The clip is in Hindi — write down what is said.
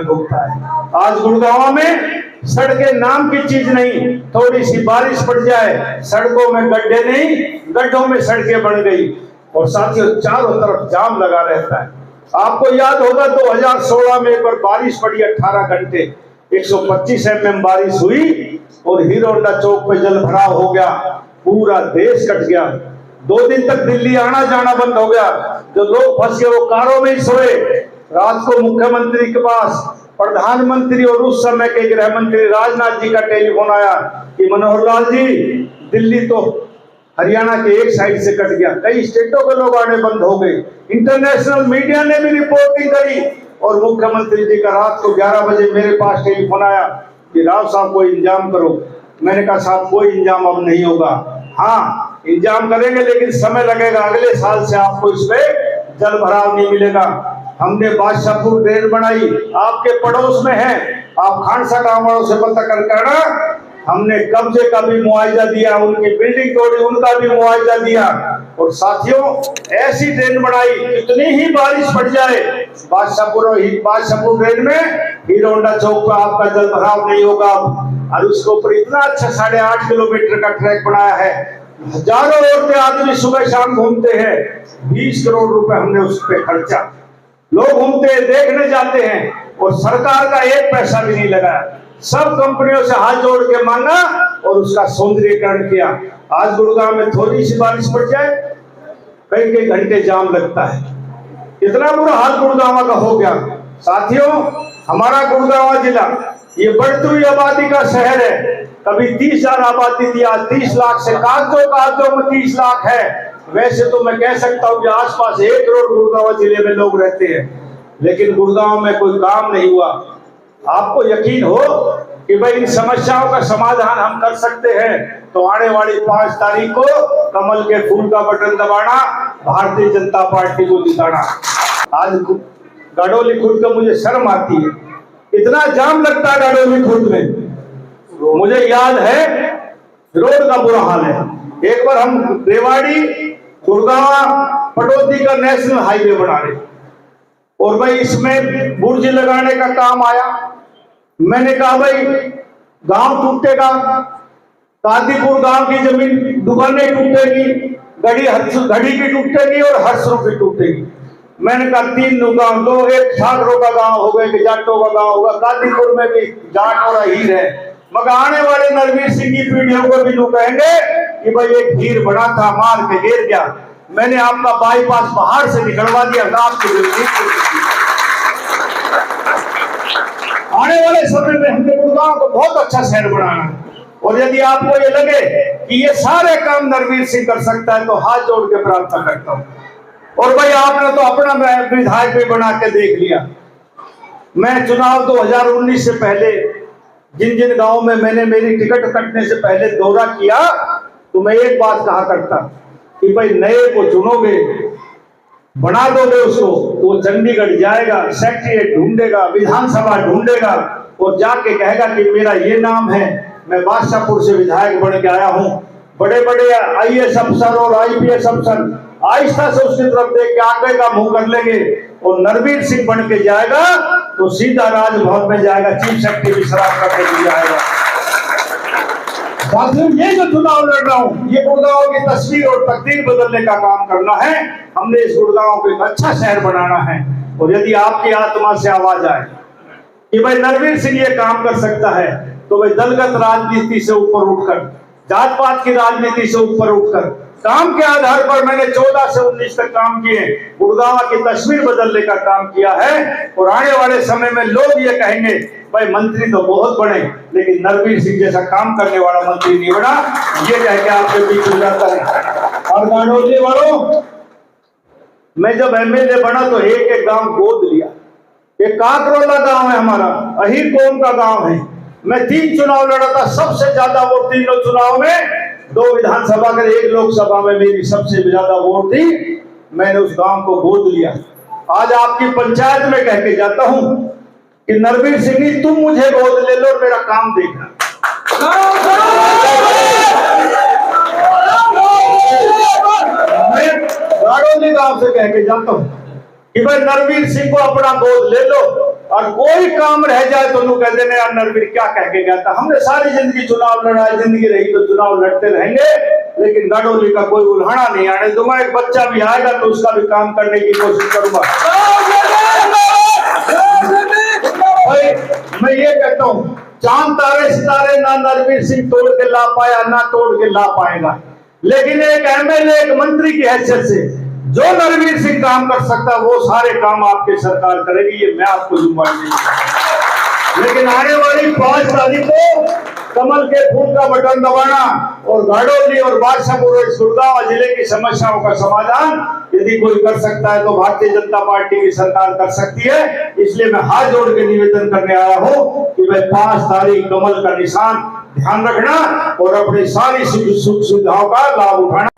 भुगता है। आज गुड़गांव में सड़कें नाम की चीज नहीं, थोड़ी सी बारिश पड़ जाए सड़कों में गड्ढे नहीं, गड्ढों में सड़कें बन गई। और साथियों चारों तरफ जाम लगा रहता है। आपको याद होगा 2016 में एक बार बारिश पड़ी 18 घंटे, 125 mm बारिश हुई और हीरो होंडा चौक पे जल भराव हो गया, पूरा देश कट गया। 2 दिन तक दिल्ली आना जाना बंद हो गया। जो लोग फंस गए वो कारों में ही सोए। रात को मुख्यमंत्री के पास प्रधानमंत्री और उस समय के गृह मंत्री राजनाथ जी का टेलीफोन आया कि मनोहर लाल जी, दिल्ली तो हरियाणा के एक साइड से कट गया, कई स्टेटों के लोग आने बंद हो गए। इंटरनेशनल मीडिया ने भी रिपोर्टिंग करी और मुख्यमंत्री जी का रात को 11 बजे मेरे पास टेलीफोन आया कि राव साहब कोई इंतजाम करो। मैंने कहा साहब कोई इंतजाम अब नहीं होगा, हाँ इंतजाम करेंगे लेकिन समय लगेगा, अगले साल से आपको इसमें जल भराव नहीं मिलेगा। हमने बादशाहपुर ड्रेन बनाई, आपके पड़ोस में है, आप खानसा गांव वालों से पता कर आना। हमने कब्जे का भी मुआवजा दिया, उनकी बिल्डिंग तोड़ी उनका भी मुआवजा दिया। और साथियों ऐसी ड्रेन बनाई, कितनी ही बारिश पड़ जाए बादशाहपुर ड्रेन में हीरो होंडा चौक पर आपका जल भराव नहीं होगा। और उसके ऊपर इतना अच्छा 8.5 किलोमीटर का ट्रैक बनाया है। हजारों औरतें आदमी सुबह शाम घूमते हैं। 20 करोड़ रुपए हमने उस पर खर्चा, लोग घूमते हैं, देखने जाते हैं और सरकार का 1 पैसा भी नहीं लगा। सब कंपनियों से हाथ जोड़ के मांगा और उसका सौंदर्यीकरण किया। आज गुड़गांव में थोड़ी सी बारिश पड़ जाए कई घंटे जाम लगता है। इतना बुरा हाल गुड़गांव का हो गया। साथियों हमारा गुड़गांव जिला ये बढ़ती हुई आबादी का शहर है। कभी 30,000 आबादी थी, आज 30 लाख से कागजों में 30 लाख है। वैसे तो मैं कह सकता हूँ कि आसपास 1 करोड़ गुड़गांव जिले में लोग रहते हैं, लेकिन गुड़गांव में कोई काम नहीं हुआ। आपको यकीन हो कि भाई इन समस्याओं का समाधान हम कर सकते हैं तो आने वाली 5 तारीख को कमल के फूल का बटन दबाना, भारतीय जनता पार्टी को जिताना। आज गाडोली खुर्द का मुझे शर्म आती है, इतना जाम लगता है गाडोली खुर्द में। मुझे याद है रोड का बुरा हाल है। एक बार हम रेवाड़ी गुड़गांव पटौदी का नेशनल हाईवे बना रहे और भाई इसमें बुर्ज लगाने का काम आया। मैंने कहा भाई गांव टूटेगा, कादीपुर गांव की जमीन दुकानें टूटेगी, घड़ी की टूटेगी और हर्षों की टूटेगी। मैंने कहा 3 गांव, तो एक ठाकरों का गांव हो गया, जाटों का गांव होगा, कादीपुर में भी जाट और हीर है। मगर आने वाले नरवीर सिंह की पीढ़ियों को भी लोग कहेंगे कि भाई एक हीर बना था, मार के गिर गया। मैंने आपका बाईपास बाहर से निकलवा दिया। आने वाले समय में हमने गुड़गांव को बहुत अच्छा शहर बनाना है। और यदि आपको ये लगे कि ये सारे काम नरवीर सिंह कर सकता है तो हाथ जोड़ के प्रार्थना करता हूँ। और भाई आपने तो अपना विधायक भी बना के देख लिया। मैं चुनाव 2019 से पहले जिन जिन गांव में मैंने मेरी टिकट कटने से पहले दौरा किया तो मैं एक बात कहा करता कि भाई नए को चुनोगे, बना दोगे उसको तो वो चंडीगढ़ जाएगा, सेक्रेटरीट ढूंढेगा, विधानसभा ढूंढेगा और जाके कहेगा कि मेरा ये नाम है, मैं बादशाहपुर से विधायक बन के आया हूँ। बड़े बड़े IAS अफसर और IPS अफसर आहिस्ता से उसकी तरफ देख के आगे का मुंह कर लेंगे और नरवीर सिंह बन के जाएगा तो सीधा राजभवन में जाएगा, चीफ सेक्रेटरी भी शराब करके भी जाएगा। साथियों ये जो चुनाव लड़ रहा हूँ ये गुड़गांव की तस्वीर और तकदीर बदलने का काम करना है। हमने इस गुड़गांव को एक अच्छा शहर बनाना है। और यदि आपकी आत्मा से आवाज आए कि भाई नरवीर सिंह ये काम कर सकता है तो भाई दलगत राजनीति से ऊपर उठकर, जात पात की राजनीति से ऊपर उठकर काम के आधार पर मैंने 14 से 19 तक काम किए, गुड़गांव की तस्वीर बदलने का काम किया है। और आने वाले समय में लोग ये कहेंगे भाई मंत्री तो बहुत बने लेकिन नरवीर सिंह जैसा काम करने वाला मंत्री नहीं बना, ये कह के आपके बीच में जाता है। और गाडोली वालों, मैं जब MLA बना तो एक गांव गोद लिया। एक काकरोला गांव है हमारा, अहीर कौम का गांव है। मैं 3 चुनाव लड़ा था, सबसे ज्यादा वोट तीनों चुनाव में, 2 विधानसभा के 1 लोकसभा में मेरी सबसे ज्यादा वोट थी। मैंने उस गांव को गोद लिया। आज आपकी पंचायत में कह के जाता हूं कि नरवीर सिंह तुम मुझे गोद ले लो और मेरा काम देखना। मैं गाडोली गांव से कह के जाता हूं कि भाई नरवीर सिंह को अपना गोद ले लो और कोई काम रह जाए तो लोग कहते हैं नरवीर क्या कह के गया था। हमने सारी जिंदगी चुनाव लड़ा, जिंदगी रही तो चुनाव लड़ते रहेंगे, लेकिन गडोली का कोई उल्हाड़ा नहीं आने दूंगा। एक बच्चा भी आएगा तो उसका भी काम करने की कोशिश करूंगा। भाई मैं ये कहता हूँ, चांद तारे सितारे ना नरवीर सिंह तोड़ के ला पाया, ना तोड़ के ला पाएगा, लेकिन एक एमएलए, एक मंत्री की हैसियत से जो नरवीर सिंह काम कर सकता है वो सारे काम आपकी सरकार करेगी, ये मैं आपको जुम्मेवारी देता। लेकिन आने वाली 5 तारीख को कमल के फूल का बटन दबाना और गाड़ोली और बादशाहपुर और गुड़गांव जिले की समस्याओं का समाधान यदि कोई कर सकता है तो भारतीय जनता पार्टी की सरकार कर सकती है। इसलिए मैं हाथ जोड़ के निवेदन करने आया हूं कि भाई 5 तारीख कमल का निशान ध्यान रखना और अपनी सारी सुख सुविधाओं का लाभ उठाना।